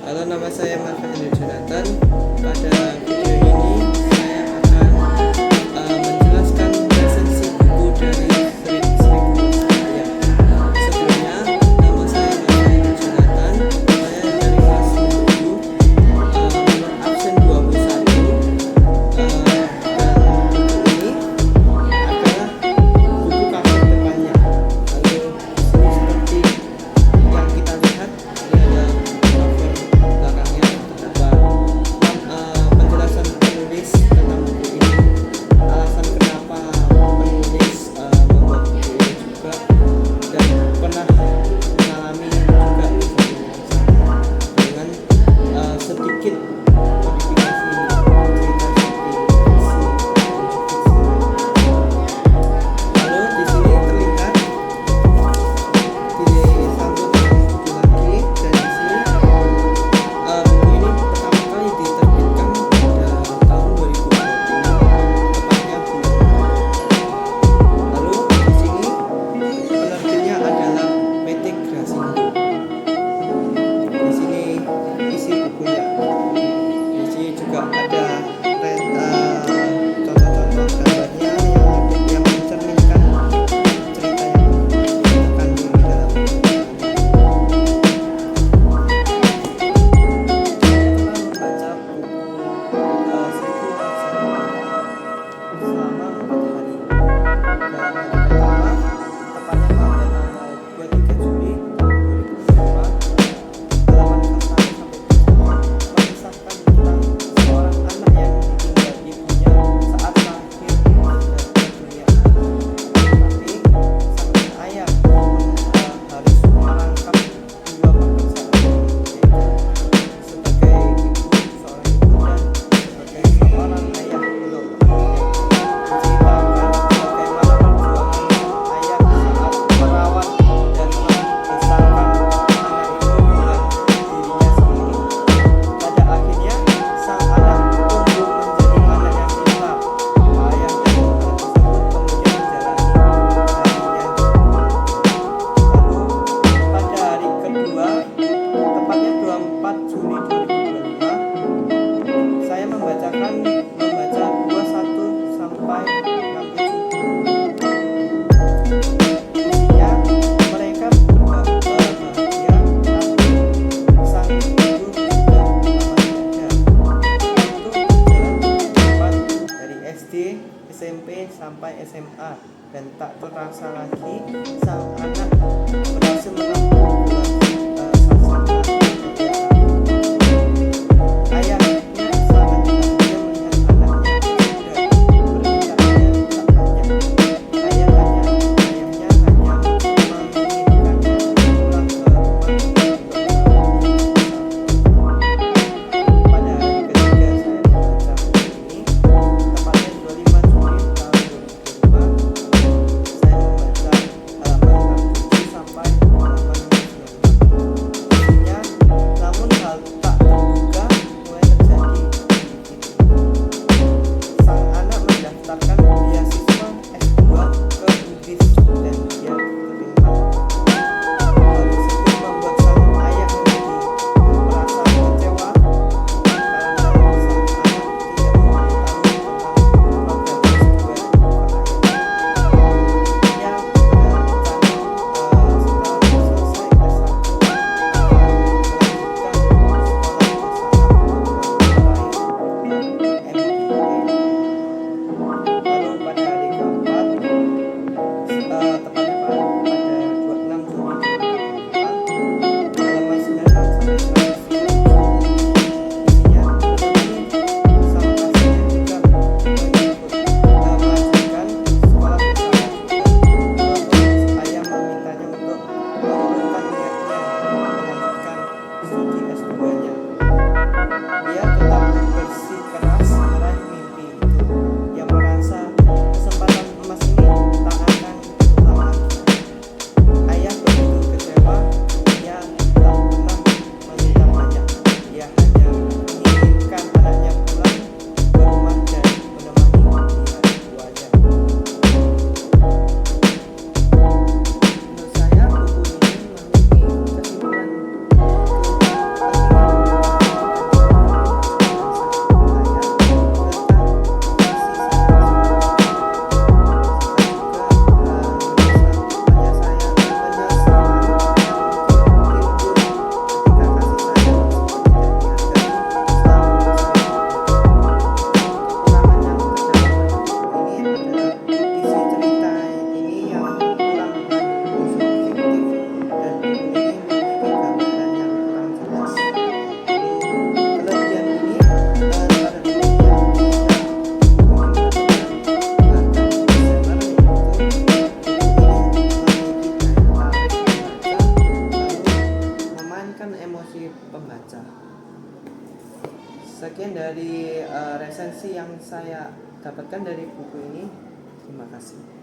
Halo, nama saya Marvin Henry Jonathan. Pada video ini saya akan menjelaskan resensi buku dari Seribu Cahaya. Sebelumnya, nama saya Marvin Henry Jonathan. Saya dari kelas 7, nomor absen 21. Dan buku ini adalah buku cover depannya. Lalu disini seperti yang kita lihat, ini ada cover belakangnya, terdapat penjelasan penulis tentang buku ini, alasan kenapa penulis membuat buku ini juga, dan pernah mengalami juga dengan sedikit modifikasi cerita lalu di sini terlihat disambut dengan buku lagi, dan di sini buku ini pertama kali diterbitkan pada tahun 2020, tepatnya bulan Maret. Lalu di sini penerbitnya adalah PT Grasindo. Di sini isi bukunya. Di sini juga ada contoh-contoh gambarnya yang mencerminkan cerita yang terkandung di dalam buku ini. Membaca buku Seribu Cahaya selama 4 hari. Dan hari pertama, tepatnya pada tanggal 23 Juli tahun 2005, halaman 1 sampai 7 mengisahkan tentang seorang anak yang ditinggal ibunya saat lahir dari dunia. Tapi sang ayah harus merangkap dua pekerjaan, yaitu sebagai ibu, seorang ibu, dan sebagai seorang ayah untuk menceritakan bagaimana perjuangan ayah saat merawat dan membesarkan anak itu dengan dirinya sendiri. Pada akhirnya, sang anak tumbuh menjadi anak yang pintar. Ayah dan anak tersebut kemudian menjalani harinya. Lalu pada hari kedua, tepatnya 24 Juli 2025, saya membaca 21 sampai 67. Isinya, mereka bahagia, tapi sang ibu sudah lama tiada. Waktu berjalan begitu cepat dari SD, SMP sampai SMA, dan tak terasa lagi sang anak berhasil menempuh gelar sarjana kebiasaan. Ayahnya sangat bahagia melihat anaknya sudah permintaannya tak banyak. Ayahnya hanya menginginkannya pulang ke rumah untuk menjalani masa pada hari ketiga saya membaca buku ini, tepatnya 25 Juli tahun 2005, saya membaca halaman 67 sampai halaman 96. sekian dari resensi yang saya dapatkan dari buku ini. Terima kasih.